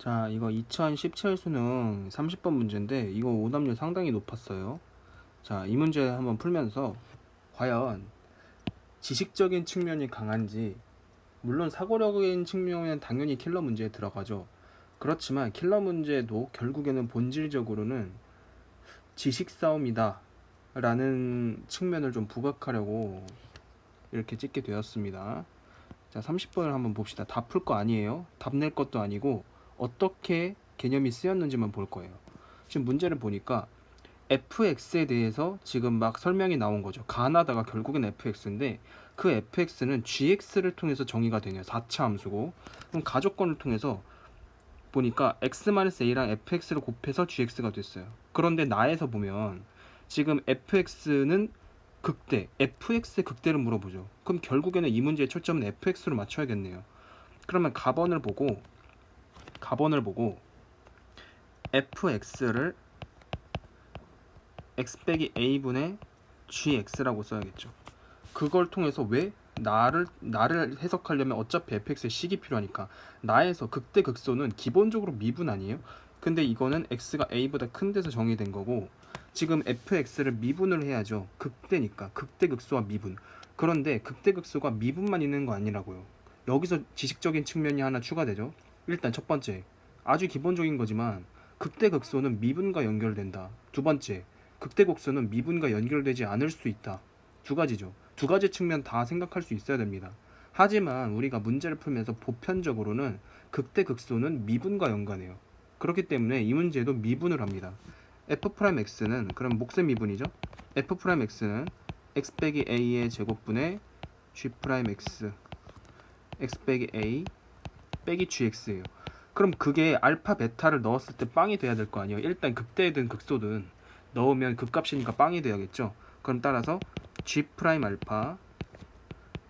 자, 이거 2017 수능 30번 문제인데 이거 오답률 상당히 높았어요. 자, 이 문제 한번 풀면서 과연 지식적인 측면이 강한지, 물론 사고력인 측면은 당연히 킬러 문제에 들어가죠. 그렇지만 킬러 문제도 결국에는 본질적으로는 지식 싸움이다 라는 측면을 좀 부각하려고 이렇게 찍게 되었습니다. 자, 30번을 한번 봅시다. 다 풀 거 아니에요. 답 낼 것도 아니고 어떻게 개념이 쓰였는지만 볼 거예요. 지금 문제를 보니까 fx에 대해서 지금 막 설명이 나온 거죠. 가나다가 결국엔 fx인데 그 fx는 gx를 통해서 정의가 되네요. 4차 함수고. 그럼 가족권을 통해서 보니까 x-a랑 fx를 곱해서 gx가 됐어요. 그런데 나에서 보면 지금 fx는 극대, fx의 극대를 물어보죠. 그럼 결국에는 이 문제의 초점은 fx로 맞춰야겠네요. 그러면 가번을 보고 fx를 x 빼기 a분의 gx라고 써야겠죠. 그걸 통해서 왜 나를 해석하려면 어차피 fx의 식이 필요하니까 나에서 극대 극소는 기본적으로 미분 아니에요? 근데 이거는 x가 a보다 큰 데서 정의된 거고 지금 fx를 미분을 해야죠. 극대니까 극대 극소와 미분. 그런데 극대 극소가 미분만 있는 거 아니라고요. 여기서 지식적인 측면이 하나 추가되죠. 일단 첫 번째, 아주 기본적인 거지만 극대 극소는 미분과 연결된다. 두 번째, 극대 극소는 미분과 연결되지 않을 수 있다. 두 가지죠. 두 가지 측면 다 생각할 수 있어야 됩니다. 하지만 우리가 문제를 풀면서 보편적으로는 극대 극소는 미분과 연관해요. 그렇기 때문에 이 문제도 미분을 합니다. f'x는 그럼 몫의 미분이죠. f'x는 x 빼기 a의 제곱분의 g'x x 빼기 a 빼기 gx예요. 그럼 그게 알파 베타를 넣었을 때 빵이 돼야 될 거 아니에요. 일단 극대든 극소든 넣으면 극값이니까 빵이 돼야겠죠. 그럼 따라서 g 프라임 알파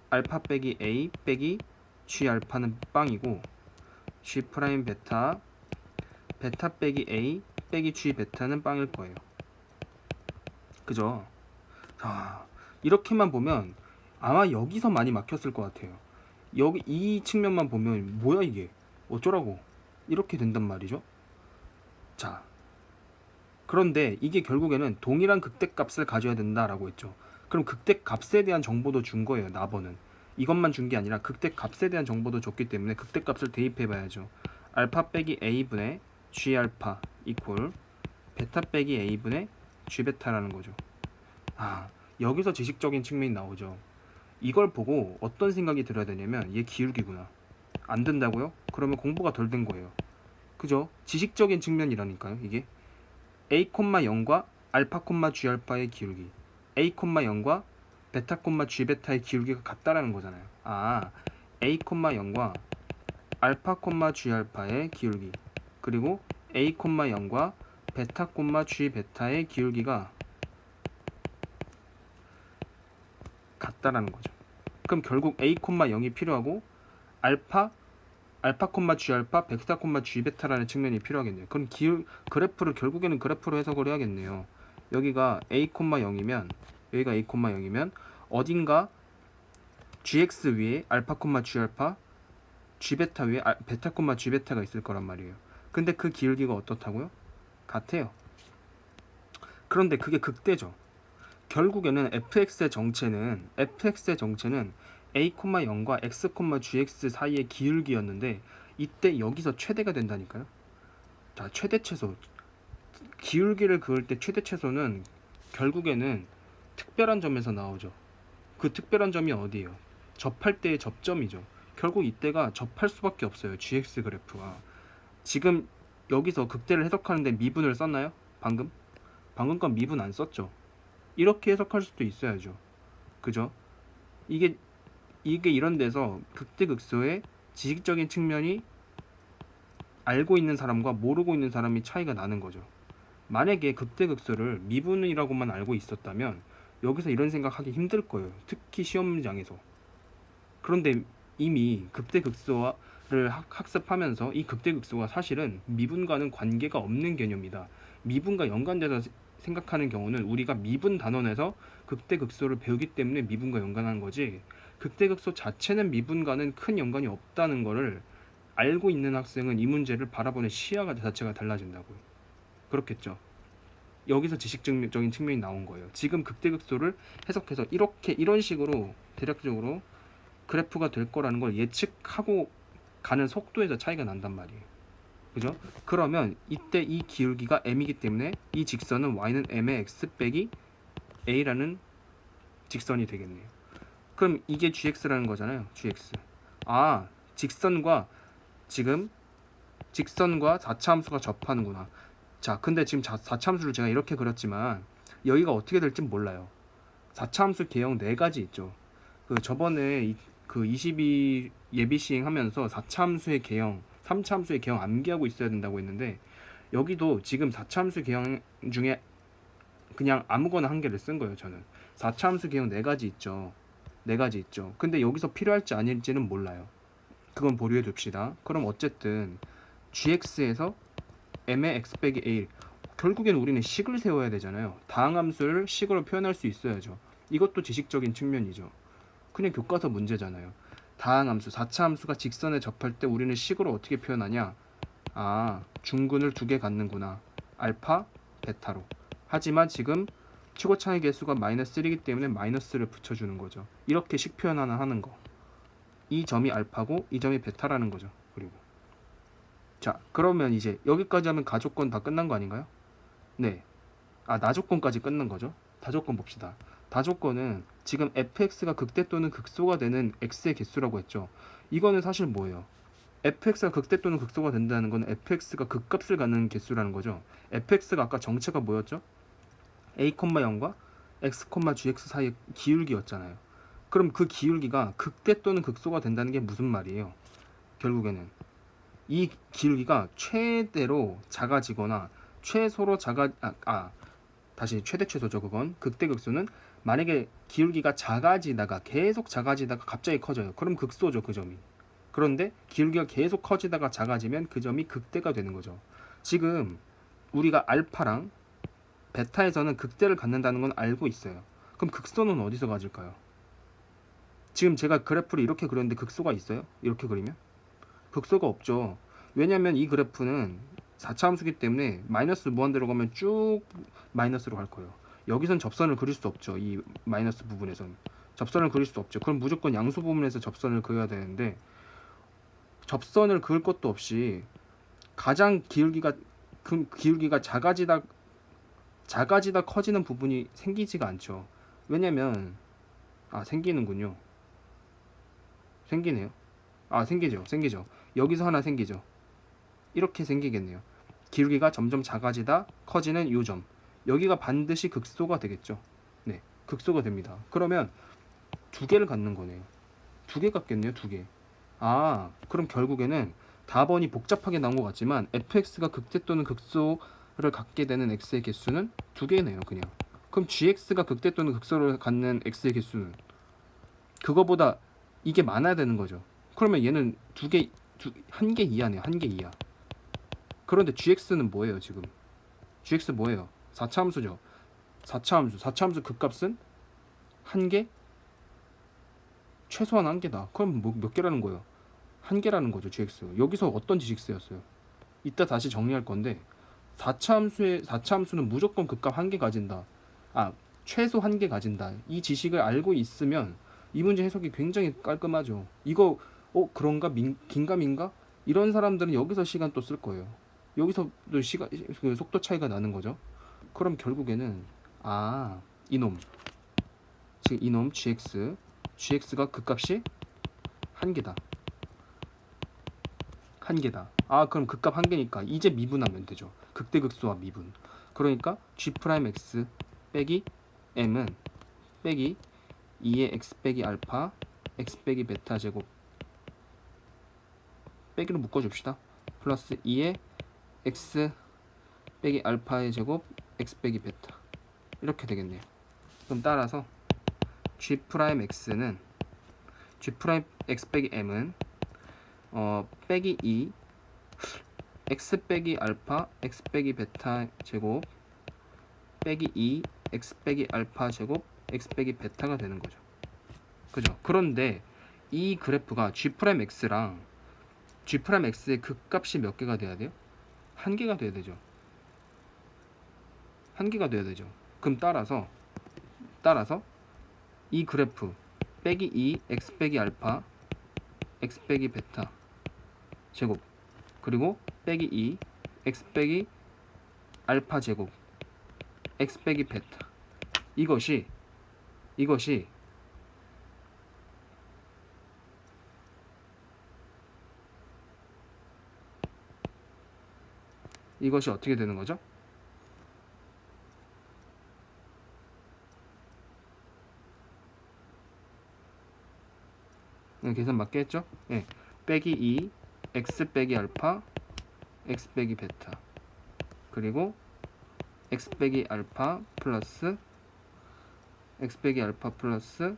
빼기 a 빼기 g 알파는 빵이고 g 프라임 베타 빼기 a 빼기 g 베타는 빵일 거예요. 그죠? 자, 이렇게만 보면 아마 여기서 많이 막혔을 것 같아요. 여기 이 측면만 보면 뭐야 이게 어쩌라고 이렇게 된단 말이죠. 자, 그런데 이게 결국에는 동일한 극대값을 가져야 된다라고 했죠. 그럼 극대값에 대한 정보도 준 거예요. 나번은 이것만 준 게 아니라 극대값에 대한 정보도 줬기 때문에 극대값을 대입해 봐야죠. 알파 빼기 a분의 g 알파 이퀄 베타 빼기 a분의 g 베타라는 거죠. 여기서 지식적인 측면이 나오죠. 이걸 보고 어떤 생각이 들어야 되냐면 얘 기울기구나. 안 된다고요? 그러면 공부가 덜 된 거예요. 그죠? 지식적인 측면이라니까요. 이게 a,0과 알파, g 알파의 기울기, a,0과 베타, g 베타의 기울기가 같다라는 거잖아요. a,0과 알파, g 알파의 기울기 그리고 a,0과 베타, g 베타의 기울기가 같다라는 거죠. 그럼 결국 a,0이 필요하고 알파, g 알파, 베타, g 베타라는 측면이 필요하겠네요. 그럼 그래프를 결국에는 그래프로 해석을 해야겠네요. 여기가 a,0이면 여기가 a,0이면 어딘가 gx 위에 알파, g 알파, g 베타 위에 베타, g 베타가 있을 거란 말이에요. 근데 그 기울기가 어떻다고요? 같아요. 그런데 그게 극대죠. 결국에는 fx의 정체는 a,0과 x, gx 사이의 기울기였는데 이때 여기서 최대가 된다니까요. 자, 최대 최소. 기울기를 그을 때 최대 최소는 결국에는 특별한 점에서 나오죠. 그 특별한 점이 어디예요? 접할 때의 접점이죠. 결국 이때가 접할 수밖에 없어요. gx 그래프가. 지금 여기서 극대를 해석하는데 미분을 썼나요? 방금 건 미분 안 썼죠. 이렇게 해석할 수도 있어야죠. 그죠? 이게 이런 데서 극대극소의 지식적인 측면이 알고 있는 사람과 모르고 있는 사람이 차이가 나는 거죠. 만약에 극대극소를 미분이라고만 알고 있었다면 여기서 이런 생각하기 힘들 거예요. 특히 시험장에서. 그런데 이미 극대극소를 학습하면서 이 극대극소가 사실은 미분과는 관계가 없는 개념이다. 미분과 연관돼서 생각하는 경우는 우리가 미분 단원에서 극대극소를 배우기 때문에 미분과 연관한 거지 극대극소 자체는 미분과는 큰 연관이 없다는 거를 알고 있는 학생은 이 문제를 바라보는 시야가 자체가 달라진다고요. 그렇겠죠. 여기서 지식적인 측면이 나온 거예요. 지금 극대극소를 해석해서 이렇게 이런 식으로 대략적으로 그래프가 될 거라는 걸 예측하고 가는 속도에서 차이가 난단 말이에요. 그죠? 그러면 이때 이 기울기가 m이기 때문에 이 직선은 y는 m의 x 빼기 a라는 직선이 되겠네요. 그럼 이게 gx라는 거잖아요. gx. 아, 직선과 지금 직선과 4차 함수가 접하는구나. 자, 근데 지금 4차 함수를 제가 이렇게 그렸지만 여기가 어떻게 될지 몰라요. 4차 함수 개형 4가지 있죠. 그 저번에 그 22 예비 시행하면서 4차 함수의 개형, 3차 함수의 개형 암기하고 있어야 된다고 했는데 여기도 지금 4차 함수 개형 중에 그냥 아무거나 한 개를 쓴 거예요. 저는 4차 함수 개형 4가지 있죠. 4가지 있죠. 근데 여기서 필요할지 아닐지는 몰라요. 그건 보류해 둡시다. 그럼 어쨌든 gx에서 m의 x 빼기 a, 결국엔 우리는 식을 세워야 되잖아요. 다항함수를 식으로 표현할 수 있어야죠. 이것도 지식적인 측면이죠. 그냥 교과서 문제잖아요. 다항함수, 4차 함수가 직선에 접할 때 우리는 식으로 어떻게 표현하냐. 아, 중근을 2개 갖는구나. 알파, 베타로. 하지만 지금 최고 차이 개수가 마이너스 1이기 때문에 마이너스를 붙여주는 거죠. 이렇게 식 표현 하나 하는 거. 이 점이 알파고 이 점이 베타라는 거죠. 그리고 자, 그러면 이제 여기까지 하면 가조건 다 끝난 거 아닌가요? 네. 아, 나조건까지 끝난 거죠. 다조건 봅시다. 다조건은 지금 fx가 극대 또는 극소가 되는 x의 개수라고 했죠. 이거는 사실 뭐예요? fx가 극대 또는 극소가 된다는 건 fx가 극값을 갖는 개수라는 거죠. fx가 아까 정체가 뭐였죠? a, 0과 x, gx 사이의 기울기였잖아요. 그럼 그 기울기가 극대 또는 극소가 된다는 게 무슨 말이에요? 결국에는 이 기울기가 최대로 작아지거나 최소로 다시 최대 최소죠. 그건 극대 극소는 만약에 기울기가 작아지다가 계속 작아지다가 갑자기 커져요. 그럼 극소죠. 그 점이. 그런데 기울기가 계속 커지다가 작아지면 그 점이 극대가 되는 거죠. 지금 우리가 알파랑 베타에서는 극대를 갖는다는 건 알고 있어요. 그럼 극소는 어디서 가질까요? 지금 제가 그래프를 이렇게 그렸는데 극소가 있어요? 이렇게 그리면? 극소가 없죠. 왜냐면 이 그래프는 4차 함수기 때문에 마이너스 무한대로 가면 쭉 마이너스로 갈 거예요. 여기선 접선을 그릴 수 없죠. 이 마이너스 부분에선 접선을 그릴 수 없죠. 그럼 무조건 양수 부분에서 접선을 그려야 되는데 접선을 그을 것도 없이 가장 기울기가 작아지다 커지는 부분이 생기지가 않죠. 왜냐면 생기는군요. 생기네요. 생기죠. 여기서 하나 생기죠. 이렇게 생기겠네요. 기울기가 점점 작아지다 커지는 이 점. 여기가 반드시 극소가 되겠죠. 네, 극소가 됩니다. 그러면 2개를 갖는 거네요. 2개 갖겠네요. 2개. 그럼 결국에는 답원이 복잡하게 나온 것 같지만 fx가 극대 또는 극소를 갖게 되는 x의 개수는 2개네요. 그냥. 그럼 gx가 극대 또는 극소를 갖는 x의 개수는 그거보다 이게 많아야 되는 거죠. 그러면 얘는 1개 이하네요. 1개 이하. 그런데 gx는 뭐예요? 지금 gx 뭐예요? 4차 함수죠. 4차 함수 극값은 1개? 최소한 1개다. 그럼 몇 개라는 거예요? 1개라는 거죠. gx. 여기서 어떤 지식세였어요? 이따 다시 정리할 건데 4차 함수는 무조건 극값 1개 가진다. 최소 1개 가진다. 이 지식을 알고 있으면 이 문제 해석이 굉장히 깔끔하죠. 이거 그런가? 긴가민가? 이런 사람들은 여기서 시간 또 쓸 거예요. 여기서 또 그 속도 차이가 나는 거죠. 그럼 결국에는 이놈 지금 이놈 gx가 극값이 1개다. 1개다. 그럼 극값 1개니까 이제 미분하면 되죠. 극대극소와 미분. 그러니까 g'x 빼기 m은 빼기 2의 x 빼기 알파 x 빼기 베타 제곱 빼기로 묶어줍시다. 플러스 2의 x 빼기 알파의 제곱 x 빼기 베타 이렇게 되겠네요. 그럼 따라서 g'x는 g'x 빼기 m은 빼기 2 x 빼기 알파 x 빼기 베타 제곱 빼기 2 x 빼기 알파 제곱 x 빼기 베타가 되는 거죠. 그죠? 그런데 이 그래프가 g'x랑 G 프라임 X의 극값이 몇 개가 돼야 돼요? 한 개가 돼야 되죠. 한 개가 돼야 되죠. 그럼 따라서 이 그래프 빼기 2 x 빼기 알파 x 빼기 베타 제곱 그리고 빼기 2 x 빼기 알파 제곱 x 빼기 베타 이것이 어떻게 되는 거죠? 네, 계산 맞게 했죠? 네. 빼기 2 x 빼기 알파 x 빼기 베타 그리고 x 빼기 알파 플러스 x 빼기 알파 플러스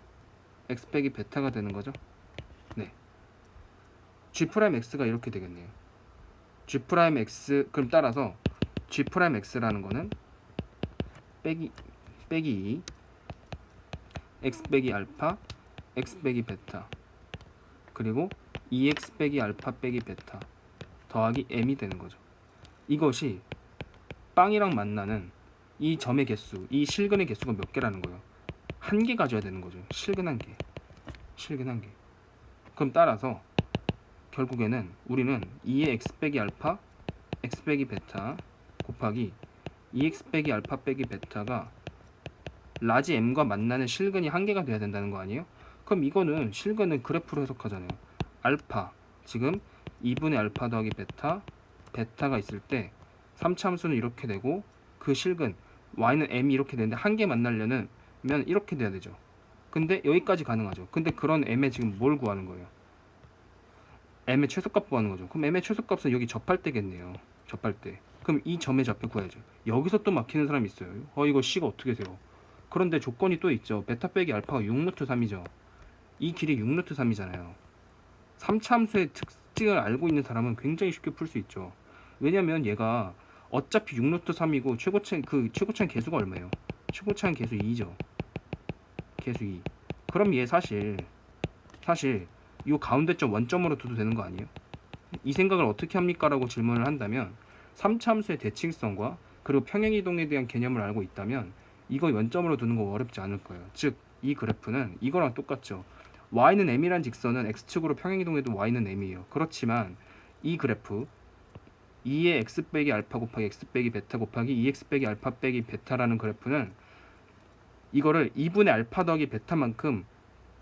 x 빼기 베타가 되는 거죠. 네. g 프라임 x가 이렇게 되겠네요. g 프라임 x 그럼 따라서 g 프라임 x라는 거는 빼기 2 x 빼기 알파 x 빼기 베타 그리고 2x 빼기 알파 빼기 베타 더하기 m이 되는 거죠. 이것이 빵이랑 만나는 이 점의 개수, 이 실근의 개수가 몇 개라는 거예요. 한 개 가져야 되는 거죠. 실근 한 개. 그럼 따라서 결국에는 우리는 2의 x 빼기 알파 x 빼기 베타 곱하기 2x 빼기 알파 빼기 베타가 라지 m과 만나는 실근이 한 개가 돼야 된다는 거 아니에요? 그럼 이거는 실근은 그래프로 해석하잖아요. 알파 지금 2분의 알파 더하기 베타가 있을 때 3차 함수는 이렇게 되고 그 실근 y는 m이 이렇게 되는데 한 개 만나려면 이렇게 돼야 되죠. 근데 여기까지 가능하죠. 근데 그런 m의 지금 뭘 구하는 거예요? m의 최소값 구하는 거죠. 그럼 m의 최소값은 여기 접할 때겠네요. 접할 때. 그럼 이 점의 좌표 구해야죠. 여기서 또 막히는 사람이 있어요. 이거 c가 어떻게 돼요? 그런데 조건이 또 있죠. 베타 빼기 알파가 6루트 3이죠. 이 길이 6루트 3이잖아요. 3차 함수의 특징을 알고 있는 사람은 굉장히 쉽게 풀 수 있죠. 왜냐면 얘가 어차피 6루트 3이고 최고차의 개수가 얼마예요? 최고차의 개수 2죠. 개수 2. 그럼 얘 사실 이 가운데 점 원점으로 둬도 되는 거 아니에요? 이 생각을 어떻게 합니까? 라고 질문을 한다면 3차 함수의 대칭성과 그리고 평행이동에 대한 개념을 알고 있다면 이거 원점으로 두는 거 어렵지 않을 거예요. 즉 이 그래프는 이거랑 똑같죠. y는 m이란 직선은 x축으로 평행이동해도 y는 m이에요. 그렇지만 이 그래프 2의 x 빼기 알파 곱하기 x 빼기 베타 곱하기 2x 빼기 알파 빼기 베타라는 그래프는 이거를 2분의 알파 더하기 베타만큼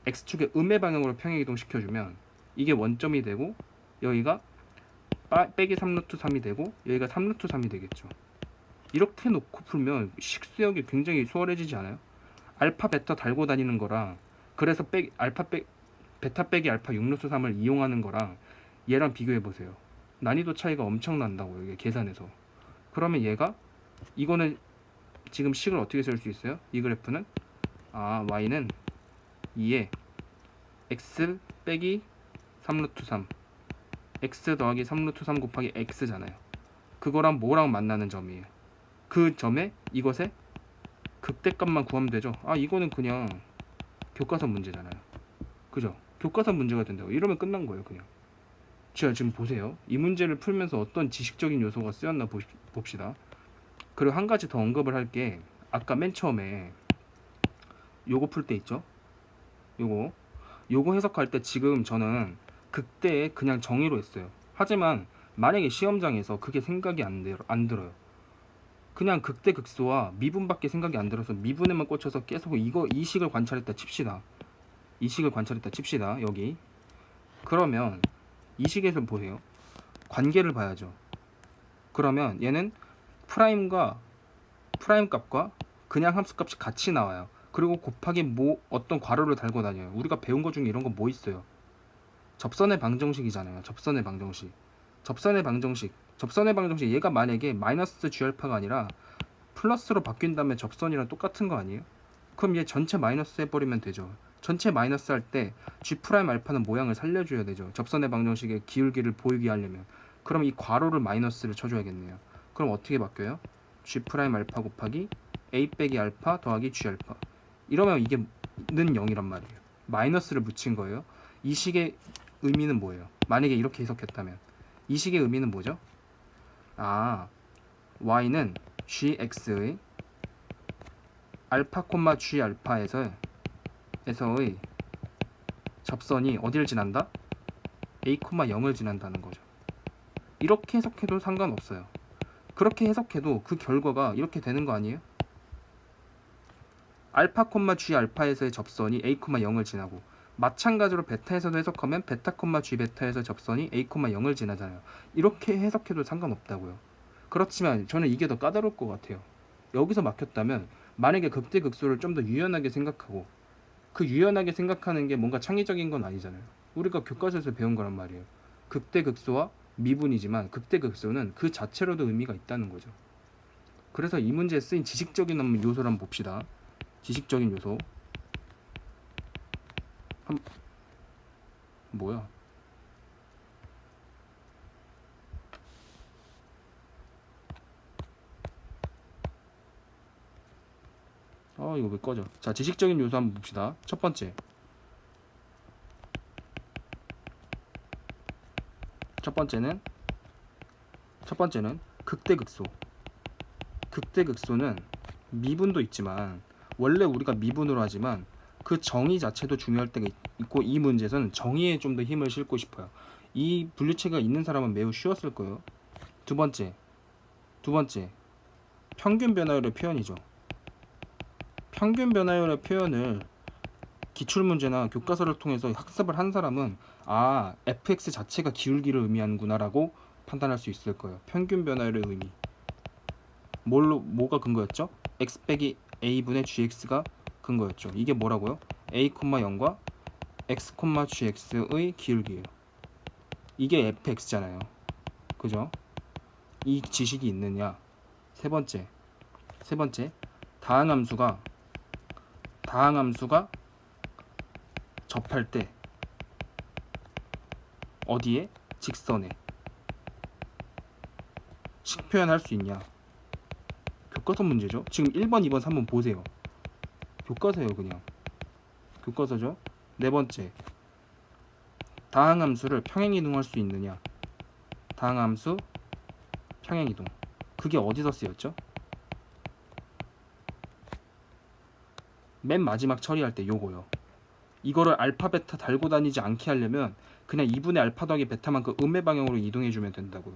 x축의 음의 방향으로 평행이동 시켜주면 이게 원점이 되고 여기가 빼기 3루트 3이 되고 여기가 3루트 3이 되겠죠. 이렇게 놓고 풀면 식수역이 굉장히 수월해지지 않아요? 알파 베타 달고 다니는 거랑 그래서 베타 빼기 알파 6루트 3을 이용하는 거랑 얘랑 비교해 보세요. 난이도 차이가 엄청 난다고요. 이게 계산해서. 그러면 얘가 이거는 지금 식을 어떻게 쓸 수 있어요? 이 그래프는 y는 2에 x 빼기 3루트 3 x 더하기 3루트 3 곱하기 x잖아요. 그거랑 뭐랑 만나는 점이에요. 그 점에 이것의 극대값만 구하면 되죠. 이거는 그냥 교과서 문제잖아요. 그죠? 교과서 문제가 된다고. 이러면 끝난 거예요. 그냥. 자, 지금 보세요. 이 문제를 풀면서 어떤 지식적인 요소가 쓰였나 봅시다. 그리고 한 가지 더 언급을 할 게 아까 맨 처음에 요거 풀 때 있죠? 요거 해석할 때 지금 저는 극대에 그냥 정의로 했어요. 하지만 만약에 시험장에서 그게 생각이 안 들어요. 그냥 극대 극소와 미분밖에 생각이 안 들어서 미분에만 꽂혀서 계속 이 식을 관찰했다 칩시다. 여기. 그러면 이 식에서 보세요. 관계를 봐야죠. 그러면 얘는 프라임 값과 그냥 함수 값이 같이 나와요. 그리고 곱하기 어떤 괄호를 달고 다녀요. 우리가 배운 것 중에 이런 거 뭐 있어요? 접선의 방정식이잖아요. 접선의 방정식 얘가 만약에 마이너스 G알파가 아니라 플러스로 바뀐 다음에 접선이랑 똑같은 거 아니에요? 그럼 얘 전체 마이너스 해버리면 되죠. 전체 마이너스 할 때 G 프라임 알파는 모양을 살려줘야 되죠. 접선의 방정식의 기울기를 보이게 하려면. 그럼 이 괄호를 마이너스를 쳐줘야겠네요. 그럼 어떻게 바뀌어요? G 프라임 알파 곱하기 A 빼기 알파 더하기 G 알파. 이러면 이게 는 0이란 말이에요. 마이너스를 붙인 거예요. 이 식의 의미는 뭐예요? 만약에 이렇게 해석했다면 이 식의 의미는 뭐죠? 아, y는 gx의 알파, g 알파에서의 접선이 어디를 지난다? a, 0을 지난다는 거죠. 이렇게 해석해도 상관없어요. 그렇게 해석해도 그 결과가 이렇게 되는 거 아니에요? 알파, g 알파에서의 접선이 a, 0을 지나고 마찬가지로 베타에서도 해석하면 베타, g 베타에서 접선이 a, 0을 지나잖아요. 이렇게 해석해도 상관없다고요. 그렇지만 저는 이게 더 까다로울 것 같아요. 여기서 막혔다면 만약에 극대극소를 좀 더 유연하게 생각하고 그 유연하게 생각하는 게 뭔가 창의적인 건 아니잖아요. 우리가 교과서에서 배운 거란 말이에요. 극대극소와 미분이지만 극대극소는 그 자체로도 의미가 있다는 거죠. 그래서 이 문제에 쓰인 지식적인 요소를 한번 봅시다. 지식적인 요소. 뭐야? 이거 왜 꺼져? 자, 지식적인 요소 한번 봅시다. 첫 번째는 극대극소. 극대극소는 미분도 있지만 원래 우리가 미분으로 하지만 그 정의 자체도 중요할 때가 있고 이 문제에서는 정의에 좀 더 힘을 싣고 싶어요. 이 분류체가 있는 사람은 매우 쉬웠을 거예요. 두 번째 평균 변화율의 표현이죠. 평균 변화율의 표현을 기출문제나 교과서를 통해서 학습을 한 사람은 fx 자체가 기울기를 의미하는구나 라고 판단할 수 있을 거예요. 평균 변화율의 의미. 뭐가 근거였죠? x 빼기 a분의 gx가 근거였죠. 이게 뭐라고요? a, 0과 x, gx의 기울기예요. 이게 fx잖아요. 그죠? 이 지식이 있느냐? 세 번째 다항함수가 접할 때 어디에? 직선에 식표현할 수 있냐? 교과서 문제죠. 지금 1번, 2번, 3번 보세요. 교과서예요. 그냥 교과서죠. 네 번째, 다항함수를 평행이동할 수 있느냐? 다항함수 평행이동. 그게 어디서 쓰였죠? 맨 마지막 처리할 때 요거요. 이거를 알파, 베타 달고 다니지 않게 하려면 그냥 2분의 알파 더하기 베타만큼 음의 방향으로 이동해주면 된다고요.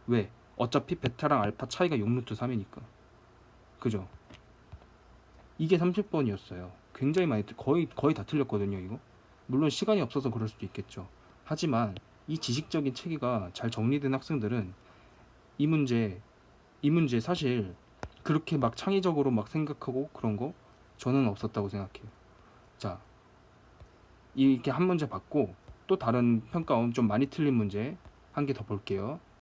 왜? 어차피 베타랑 알파 차이가 6루트 3이니까. 그죠? 이게 30번이었어요. 굉장히 많이 거의 다 틀렸거든요. 이거. 물론 시간이 없어서 그럴 수도 있겠죠. 하지만 이 지식적인 체계가 잘 정리된 학생들은 이 문제 사실 그렇게 막 창의적으로 막 생각하고 그런 거 저는 없었다고 생각해요. 자, 이렇게 한 문제 받고 또 다른 평가원 좀 많이 틀린 문제 한 개 더 볼게요.